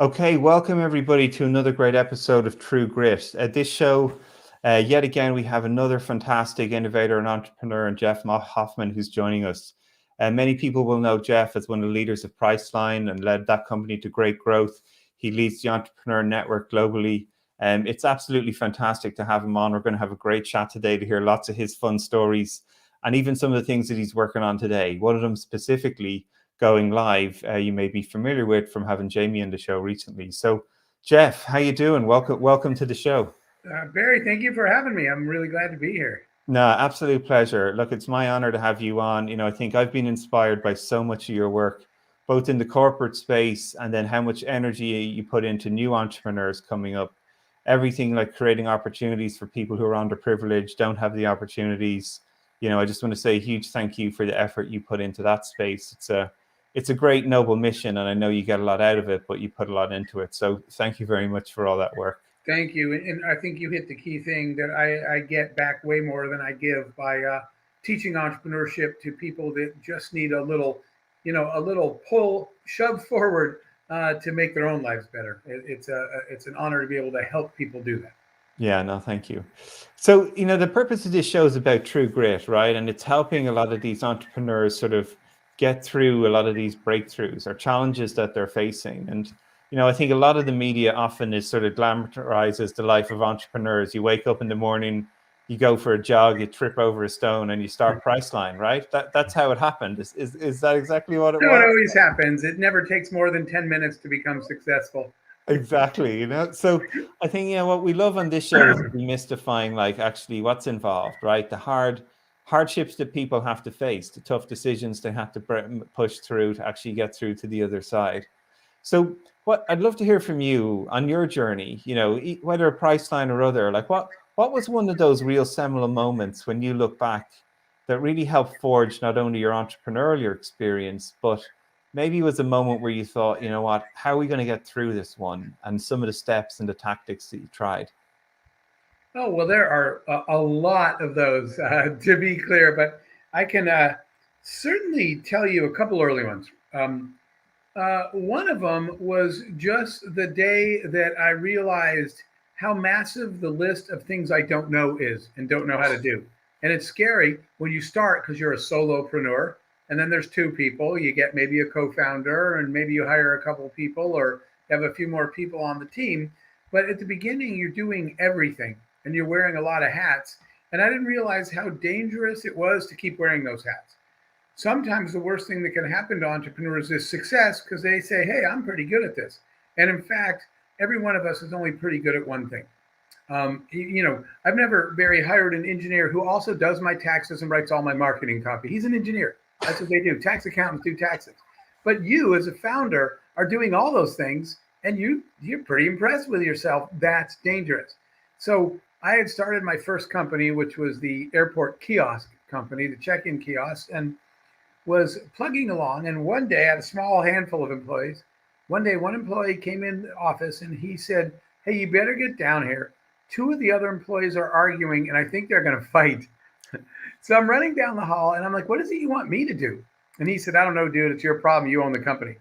Okay, welcome everybody to another great episode of True Grit. This show, yet again, we have another fantastic innovator and entrepreneur, Jeff Hoffman, who's joining us. Many people will know Jeff as one of the leaders of Priceline and led that company to great growth. He leads the Entrepreneur Network globally. It's absolutely fantastic to have him on. We're going to have a great chat today to hear lots of his fun stories and even some of the things that he's working on today. One of them specifically going live, you may be familiar with from having Jamie on the show recently. So, Jeff, how you doing? Welcome to the show. Barry, thank you for having me. I'm really glad to be here. No, absolute pleasure. Look, it's my honor to have you on. I think I've been inspired by so much of your work, both in the corporate space and then how much energy you put into new entrepreneurs coming up. Everything like creating opportunities for people who are underprivileged, don't have the opportunities. I just want to say a huge thank you for the effort you put into that space. It's a great noble mission, and I know you get a lot out of it, but you put a lot into it. So thank you very much for all that work. Thank you. And I think you hit the key thing that I get back way more than I give by teaching entrepreneurship to people that just need a little, a little pull, shove forward to make their own lives better. It's an honor to be able to help people do that. Yeah, no, thank you. So, the purpose of this show is about true grit, right? And it's helping a lot of these entrepreneurs sort of get through a lot of these breakthroughs or challenges that they're facing. And, I think a lot of the media often is sort of glamorizes the life of entrepreneurs. You wake up in the morning, you go for a jog, you trip over a stone, and you start Priceline, right? That's how it happened. Is that exactly what it So it was? always happens. It never takes more than 10 minutes to become successful. Exactly, So I think what we love on this show is demystifying like actually what's involved, right? The hardships that people have to face, the tough decisions they have to push through to actually get through to the other side. So what I'd love to hear from you on your journey, whether a Priceline or other, like what was one of those real seminal moments when you look back that really helped forge not only your entrepreneurial experience, but maybe it was a moment where you thought, you know what, how are we going to get through this one? And some of the steps and the tactics that you tried. Oh, well, there are a lot of those, to be clear, but I can certainly tell you a couple early ones. One of them was just the day that I realized how massive the list of things I don't know is and don't know how to do. And it's scary when you start because you're a solopreneur and then there's two people. You get maybe a co founder and maybe you hire a couple of people or have a few more people on the team. But at the beginning, you're doing everything and you're wearing a lot of hats. And I didn't realize how dangerous it was to keep wearing those hats. Sometimes the worst thing that can happen to entrepreneurs is success because they say, hey, I'm pretty good at this. And in fact, every one of us is only pretty good at one thing. I've never, Barry, hired an engineer who also does my taxes and writes all my marketing copy. He's an engineer. That's what they do. Tax accountants do taxes. But you, as a founder, are doing all those things, and you're pretty impressed with yourself. That's dangerous. So I had started my first company, which was the airport kiosk company, the check-in kiosk, and was plugging along. And one day I had a small handful of employees. One day, one employee came in the office and he said, hey, you better get down here. Two of the other employees are arguing and I think they're going to fight. So I'm running down the hall and I'm like, what is it you want me to do? And he said, I don't know, dude, it's your problem. You own the company.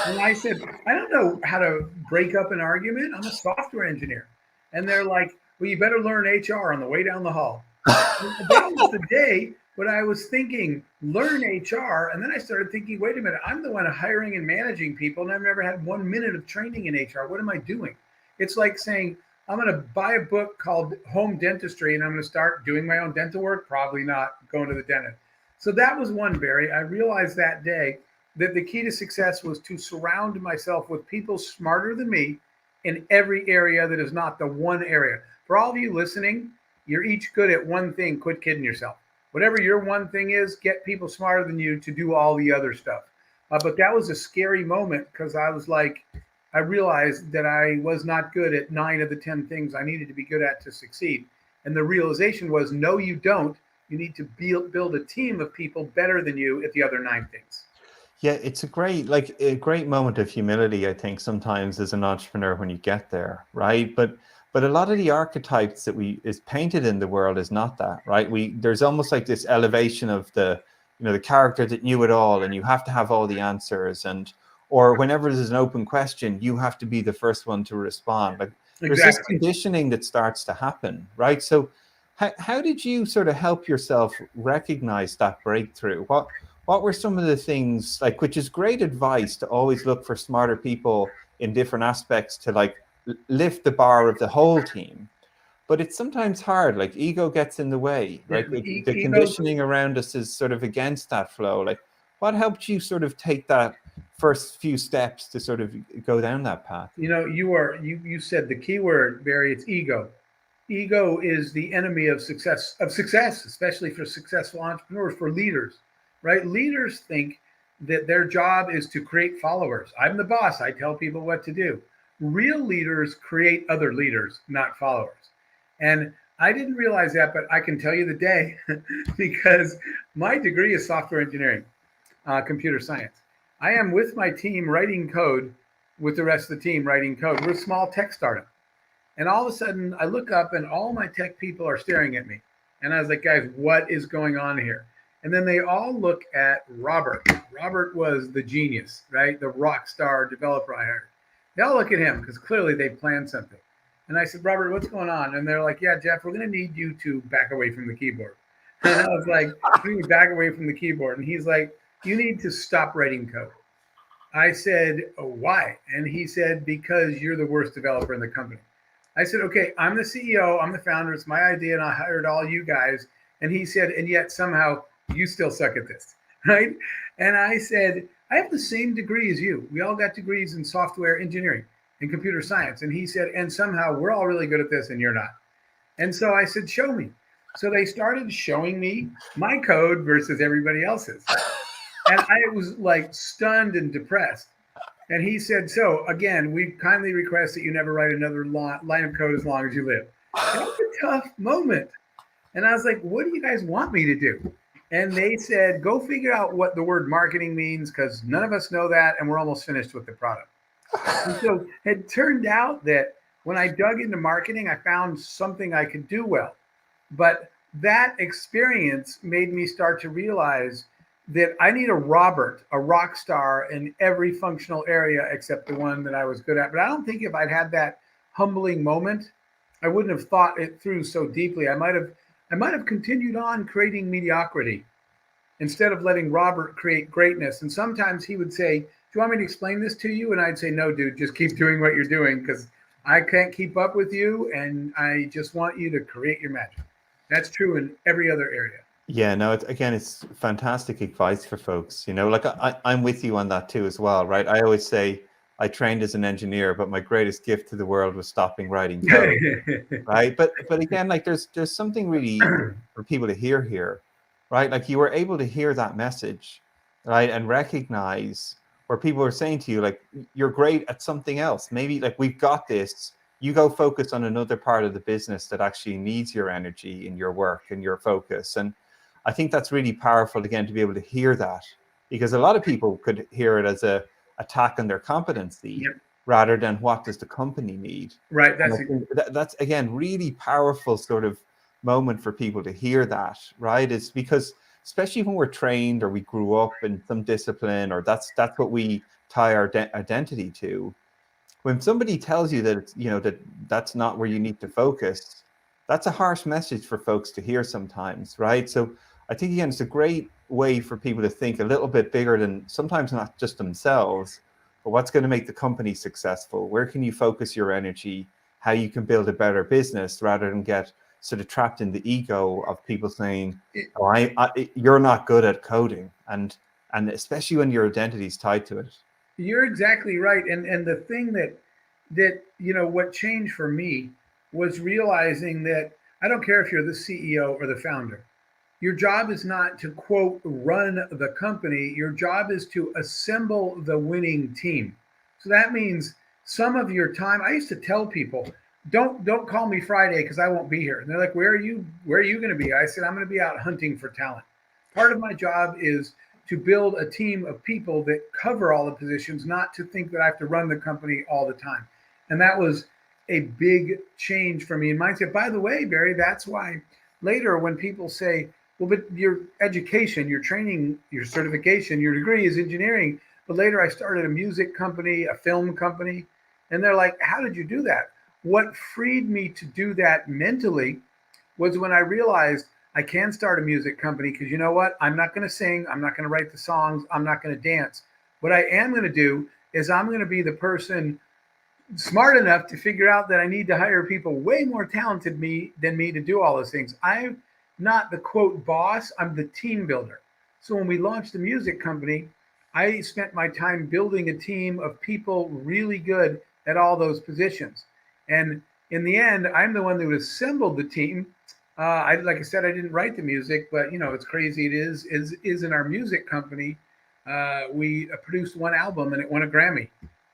And I said, I don't know how to break up an argument. I'm a software engineer. And they're like, well, you better learn HR on the way down the hall. And that was the day when I was thinking, learn HR. And then I started thinking, wait a minute, I'm the one hiring and managing people, and I've never had 1 minute of training in HR. What am I doing? It's like saying, I'm going to buy a book called Home Dentistry, and I'm going to start doing my own dental work. Probably not going to the dentist. So that was one, Barry. I realized that day that the key to success was to surround myself with people smarter than me in every area that is not the one area. For all of you listening, you're each good at one thing. Quit kidding yourself. Whatever your one thing is, get people smarter than you to do all the other stuff. But that was a scary moment because I realized that I was not good at 9 of the 10 things I needed to be good at to succeed. And the realization was, no, you don't. You need to build a team of people better than you at the other 9 things. Yeah, it's a great moment of humility, I think, sometimes as an entrepreneur when you get there, right? But a lot of the archetypes that is painted in the world is not that, right? There's almost like this elevation of the character that knew it all, and you have to have all the answers, or whenever there's an open question, you have to be the first one to respond. Like there's this Exactly. conditioning that starts to happen, right? So how did you sort of help yourself recognize that breakthrough? What were some of the things, like, which is great advice to always look for smarter people in different aspects to like lift the bar of the whole team. But it's sometimes hard, like ego gets in the way, Yeah, right? the The ego. conditioning around us is sort of against that flow. Like what helped you sort of take that first few steps to sort of go down that path? You said the key word, Barry. It's ego. Ego is the enemy of success, especially for successful entrepreneurs, for leaders, right? Leaders think that their job is to create followers. I'm the boss. I tell people what to do. Real leaders create other leaders, not followers. And I didn't realize that, but I can tell you the day because my degree is software engineering, computer science. I am with my team writing code, with the rest of the team writing code. We're a small tech startup. And all of a sudden, I look up and all my tech people are staring at me. And I was like, guys, what is going on here? And then they all look at Robert. Robert was the genius, right? The rock star developer I hired. They all look at him because clearly they planned something. And I said, Robert, what's going on? And they're like, yeah, Jeff, we're going to need you to back away from the keyboard. And I was like, we need back away from the keyboard. And he's like, you need to stop writing code. I said, oh, why? And he said, because you're the worst developer in the company. I said, okay, I'm the CEO, I'm the founder, it's my idea, and I hired all you guys. And he said, and yet somehow you still suck at this, right? And I said, I have the same degree as you. We all got degrees in software engineering and computer science. And he said, and somehow we're all really good at this and you're not. And so I said, show me. So they started showing me my code versus everybody else's. And I was like stunned and depressed. And he said, so again, we kindly request that you never write another line of code as long as you live. And it was a tough moment. And I was like, what do you guys want me to do? And they said, go figure out what the word marketing means, because none of us know that. And we're almost finished with the product. And so it turned out that when I dug into marketing, I found something I could do well. But that experience made me start to realize that I need a Robert, a rock star in every functional area except the one that I was good at. But I don't think if I'd had that humbling moment, I wouldn't have thought it through so deeply. I might have continued on creating mediocrity instead of letting Robert create greatness. And sometimes he would say, do you want me to explain this to you? And I'd say, no, dude, just keep doing what you're doing because I can't keep up with you. And I just want you to create your magic. That's true in every other area. Yeah, no, it's fantastic advice for folks. Like I'm with you on that too as well, right? I always say I trained as an engineer, but my greatest gift to the world was stopping writing code, right? But again, like there's something really for people to hear here, right? Like you were able to hear that message, right, and recognize where people are saying to you, like, you're great at something else. Maybe like we've got this. You go focus on another part of the business that actually needs your energy and your work and your focus. And I think that's really powerful, again, to be able to hear that, because a lot of people could hear it as a attack on their competency, Yep. rather than what does the company need. Right. That's again, really powerful sort of moment for people to hear that, right? It's because, especially when we're trained or we grew up in some discipline, or that's what we tie our identity to. When somebody tells you that that's not where you need to focus, that's a harsh message for folks to hear sometimes, right? So I think, again, it's a great way for people to think a little bit bigger than sometimes not just themselves, but what's going to make the company successful? Where can you focus your energy? How you can build a better business, rather than get sort of trapped in the ego of people saying, "Oh, you're not good at coding," and especially when your identity is tied to it. You're exactly right. And the thing that what changed for me was realizing that I don't care if you're the CEO or the founder. Your job is not to, quote, run the company. Your job is to assemble the winning team. So that means some of your time. I used to tell people, don't call me Friday because I won't be here. And they're like, where are you going to be? I said, I'm going to be out hunting for talent. Part of my job is to build a team of people that cover all the positions, not to think that I have to run the company all the time. And that was a big change for me in mindset. By the way, Barry, that's why later when people say, well, but your education, your training, your certification, your degree is engineering, But later I started a music company, a film company. And they're like, how did you do that? What freed me to do that mentally was when I realized I can start a music company, because you know what? I'm not going to sing. I'm not going to write the songs. I'm not going to dance. What I am going to do is I'm going to be the person smart enough to figure out that I need to hire people way more talented than me to do all those things. I'm not the quote boss, I'm the team builder. So when we launched the music company, I spent my time building a team of people really good at all those positions. And in the end, I'm the one who assembled the team. Like I said, I didn't write the music, but you know, it's crazy. It is in our music company. We produced one album and it won a Grammy.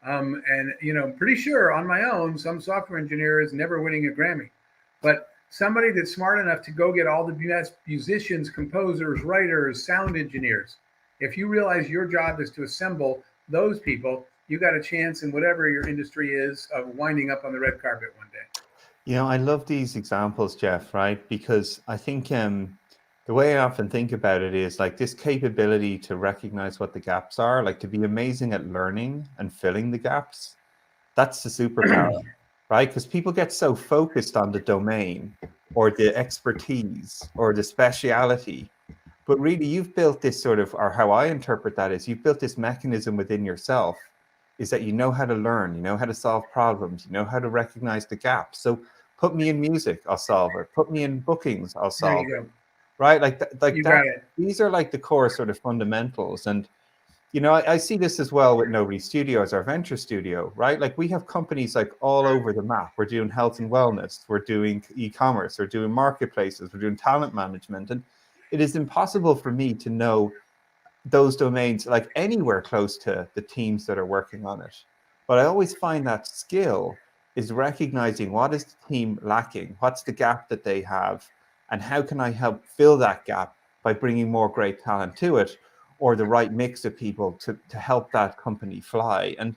And you know, I'm pretty sure on my own, some software engineer is never winning a Grammy, but somebody that's smart enough to go get all the best musicians, composers, writers, sound engineers. If you realize your job is to assemble those people, you got a chance in whatever your industry is of winding up on the red carpet one day. You know, I love these examples, Jeff, right? Because I think the way I often think about it is like this capability to recognize what the gaps are, like to be amazing at learning and filling the gaps. That's the superpower, right? Because people get so focused on the domain or the expertise or the speciality. But really, you've built this sort of, or how I interpret that is, you've built this mechanism within yourself, is that you know how to learn, you know how to solve problems, you know how to recognize the gaps. So put me in music, I'll solve it. Put me in bookings, I'll There solve you it. go. Right? Like You that. got it. These are like the core sort of fundamentals. And you know, I see this as well with Nobody Studios, our venture studio, right? Like we have companies like all over the map. We're doing health and wellness, we're doing e-commerce, we're doing marketplaces, we're doing talent management. And it is impossible for me to know those domains like anywhere close to the teams that are working on it. But I always find that skill is recognizing what is the team lacking, what's the gap that they have, and how can I help fill that gap by bringing more great talent to it, or the right mix of people to help that company fly. And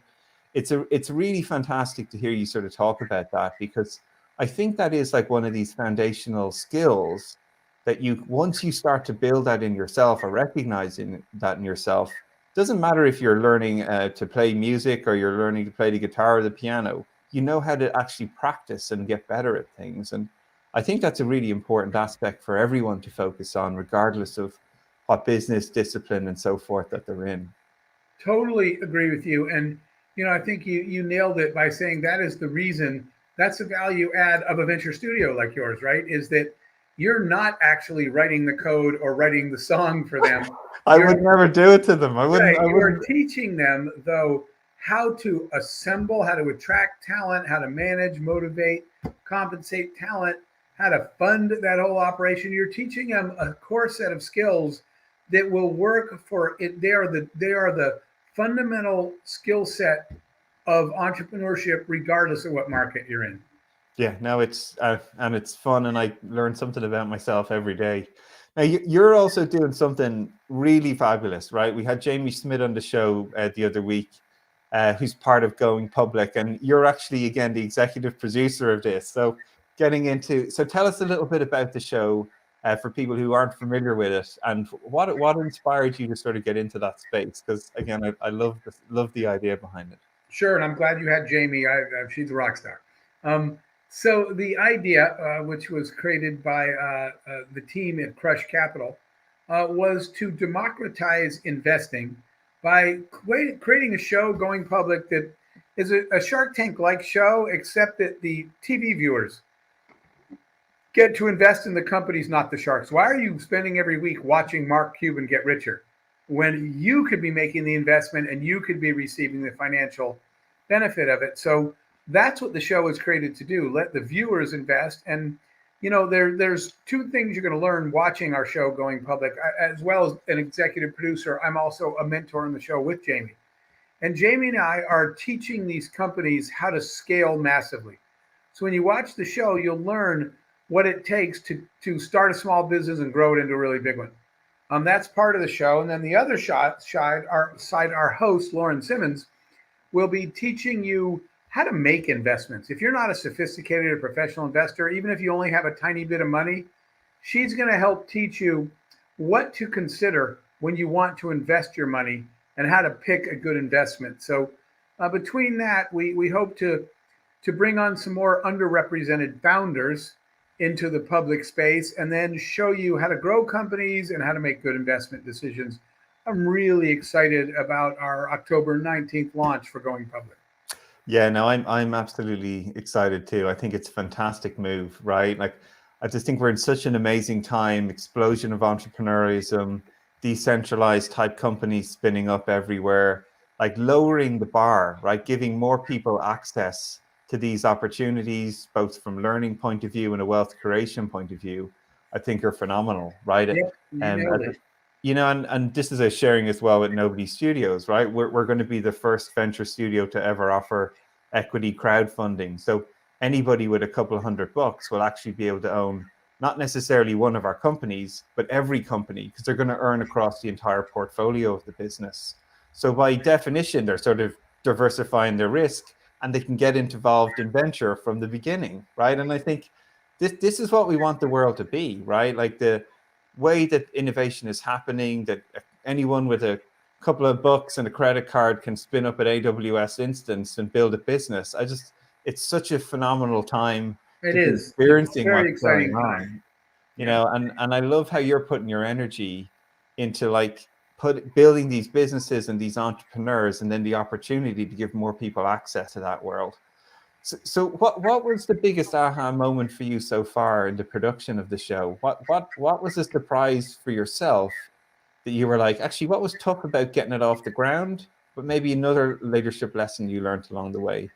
it's really fantastic to hear you sort of talk about that, because I think that is like one of these foundational skills that you, once you start to build that in yourself or recognizing that in yourself, doesn't matter if you're learning to play music or you're learning to play the guitar or the piano, you know how to actually practice and get better at things. And I think that's a really important aspect for everyone to focus on, regardless of what business discipline and so forth that they're in. Totally agree with you. And, you know, I think you nailed it by saying that is the reason, that's the value add of a venture studio like yours, right? Is that you're not actually writing the code or writing the song for them. I You're would never do it to them. I right. You are wouldn't. teaching them, though, how to assemble, how to attract talent, how to manage, motivate, compensate talent, how to fund that whole operation. You're teaching them a core set of skills that will work for it. They are the fundamental skill set of entrepreneurship, regardless of what market you're in. Yeah, no, it's and it's fun, and I learn something about myself every day. Now, you're also doing something really fabulous, right? We had Jamie Smith on the show the other week, who's part of Going Public, and you're actually again the executive producer of this. So, so tell us a little bit about the show for people who aren't familiar with it, and what inspired you to sort of get into that space? Because again, I love the idea behind it. Sure, and I'm glad you had Jamie. She's a rock star. Um, so the idea, which was created by the team at Crush Capital, was to democratize investing by creating a show, Going Public, that is a Shark Tank-like show, except that the TV viewers get to invest in the companies, not the sharks. Why are you spending every week watching Mark Cuban get richer when you could be making the investment and you could be receiving the financial benefit of it? So that's what the show was created to do. Let the viewers invest. And, you know, there's two things you're going to learn watching our show, Going Public. As well as an executive producer, I'm also a mentor on the show with Jamie. And Jamie and I are teaching these companies how to scale massively. So when you watch the show, you'll learn what it takes to start a small business and grow it into a really big one. That's part of the show. And then the other side, our host, Lauren Simmons, will be teaching you how to make investments. If you're not a sophisticated or professional investor, even if you only have a tiny bit of money, she's going to help teach you what to consider when you want to invest your money and how to pick a good investment. So between that, we hope to bring on some more underrepresented founders into the public space and then show you how to grow companies and how to make good investment decisions. I'm really excited about our October 19th launch for going public. Yeah, no, I'm absolutely excited too. I think it's a fantastic move, right? Like, I just think we're in such an amazing time, explosion of entrepreneurism, decentralized type companies spinning up everywhere, like lowering the bar, right? Giving more people access to these opportunities, both from learning point of view and a wealth creation point of view, I think are phenomenal, right? Yep, you nailed it. You know, and this is a sharing as well with Nobody Studios, right? We're going to be the first venture studio to ever offer equity crowdfunding. So anybody with a couple of $100 will actually be able to own not necessarily one of our companies, but every company, because they're going to earn across the entire portfolio of the business. So by definition, they're sort of diversifying their risk and they can get involved in venture from the beginning, right? And I think this is what we want the world to be, right? Like the way that innovation is happening, that anyone with a couple of bucks and a credit card can spin up an AWS instance and build a business. It's such a phenomenal time It to be is. It's a experiencing very what's going exciting time. on, you Yeah. know, and I love how you're putting your energy into like building these businesses and these entrepreneurs, and then the opportunity to give more people access to that world. So what was the biggest aha moment for you so far in the production of the show? What was a surprise for yourself that you were like, actually, what was tough about getting it off the ground, but maybe another leadership lesson you learned along the way?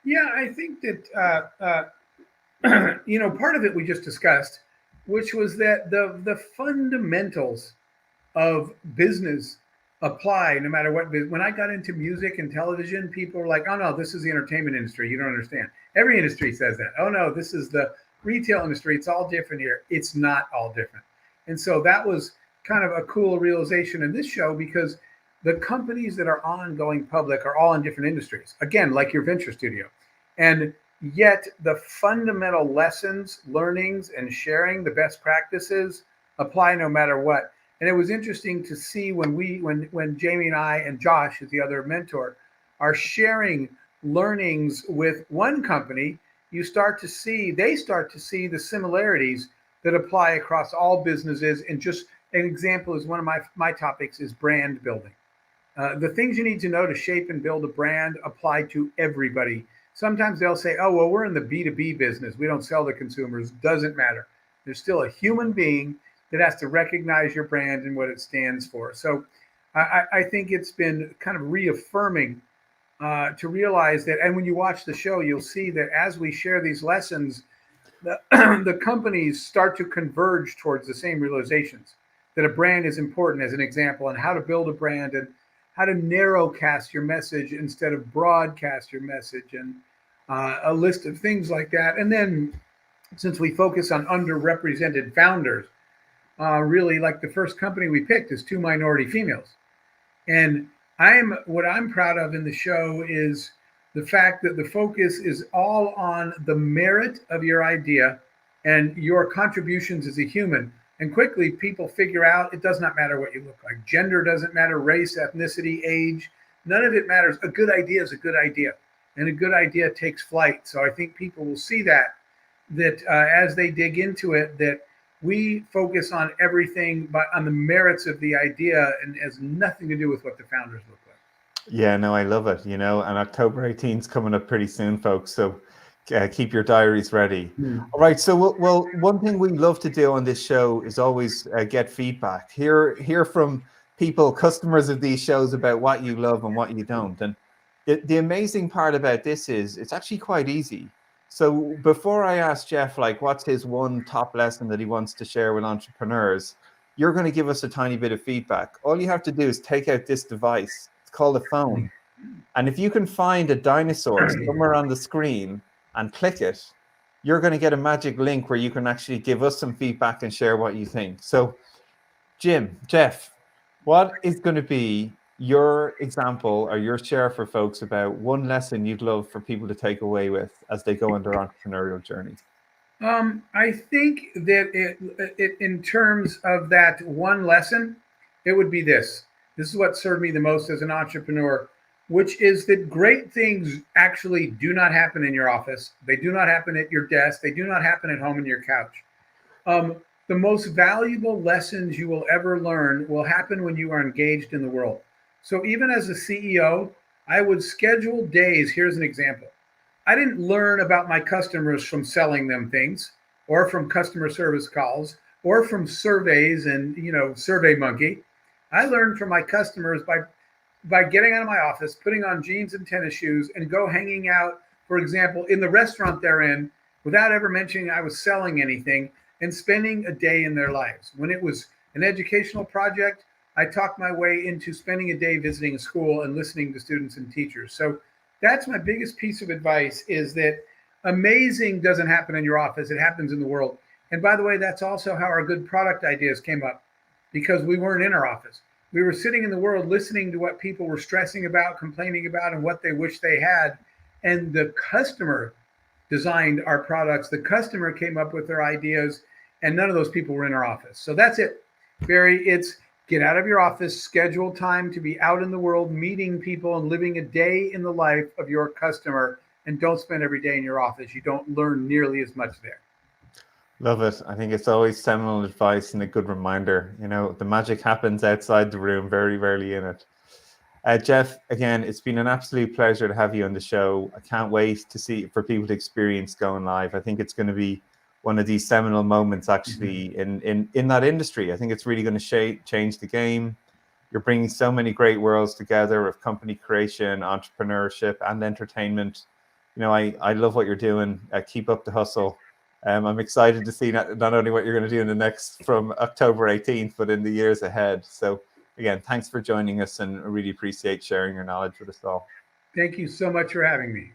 Yeah, I think that part of it we just discussed, which was that the fundamentals of business apply no matter what. When I got into music and television, people were like, "Oh no, this is the entertainment industry. You don't understand." Every industry says that. "Oh no, this is the retail industry. It's all different here." It's not all different. And so that was kind of a cool realization in this show because the companies that are on going public are all in different industries. Again, like your venture studio. And yet the fundamental lessons, learnings, and sharing the best practices apply no matter what. And it was interesting to see when Jamie and I and Josh is the other mentor are sharing learnings with one company, they start to see the similarities that apply across all businesses. And just an example is one of my topics is brand building. The things you need to know to shape and build a brand apply to everybody. Sometimes they'll say, "Oh, well, we're in the B2B business. We don't sell to consumers." Doesn't matter. There's still a human being that has to recognize your brand and what it stands for. So I think it's been kind of reaffirming to realize that. And when you watch the show, you'll see that as we share these lessons, the companies start to converge towards the same realizations that a brand is important, as an example, and how to build a brand and how to narrowcast your message instead of broadcast your message, and a list of things like that. And then since we focus on underrepresented founders, really like the first company we picked is 2 minority females. And what I'm proud of in the show is the fact that the focus is all on the merit of your idea and your contributions as a human. And quickly people figure out it does not matter what you look like. Gender doesn't matter, race, ethnicity, age, none of it matters. A good idea is a good idea, and a good idea takes flight. So I think people will see that as they dig into it, that we focus on everything but on the merits of the idea, and has nothing to do with what the founders look like. Yeah, no, I love it, you know, and October 18th is coming up pretty soon, folks. So keep your diaries ready. All right. So, well, one thing we love to do on this show is always get feedback. Hear from people, customers of these shows, about what you love and what you don't. And the amazing part about this is it's actually quite easy. So before I ask Jeff, like, what's his one top lesson that he wants to share with entrepreneurs, you're going to give us a tiny bit of feedback. All you have to do is take out this device. It's called a phone. And if you can find a dinosaur somewhere on the screen and click it, you're going to get a magic link where you can actually give us some feedback and share what you think. So, Jeff, what is going to be your example or your share for folks about one lesson you'd love for people to take away with as they go on their entrepreneurial journey? I think that in terms of that one lesson, it would be this: This is what served me the most as an entrepreneur, which is that great things actually do not happen in your office. They do not happen at your desk. They do not happen at home on your couch. The most valuable lessons you will ever learn will happen when you are engaged in the world. So even as a CEO, I would schedule days. Here's an example. I didn't learn about my customers from selling them things or from customer service calls or from surveys and, Survey Monkey. I learned from my customers by getting out of my office, putting on jeans and tennis shoes and go hanging out, for example, in the restaurant they're in without ever mentioning I was selling anything and spending a day in their lives. When it was an educational project, I talked my way into spending a day visiting a school and listening to students and teachers. So that's my biggest piece of advice, is that amazing doesn't happen in your office. It happens in the world. And by the way, that's also how our good product ideas came up, because we weren't in our office. We were sitting in the world listening to what people were stressing about, complaining about, and what they wish they had. And the customer designed our products. The customer came up with their ideas, and none of those people were in our office. So that's it, Barry. It's get out of your office, schedule time to be out in the world, meeting people and living a day in the life of your customer, and don't spend every day in your office. You don't learn nearly as much there. Love it. I think it's always seminal advice and a good reminder. The magic happens outside the room, very rarely in it. Jeff, again, it's been an absolute pleasure to have you on the show. I can't wait for people to experience going live. I think it's going to be one of these seminal moments actually in that industry. I think it's really going to change the game. You're bringing so many great worlds together of company creation, entrepreneurship, and entertainment. I love what you're doing. Keep up the hustle. I'm excited to see not only what you're going to do from October 18th, but in the years ahead. So again, thanks for joining us, and I really appreciate sharing your knowledge with us all. Thank you so much for having me.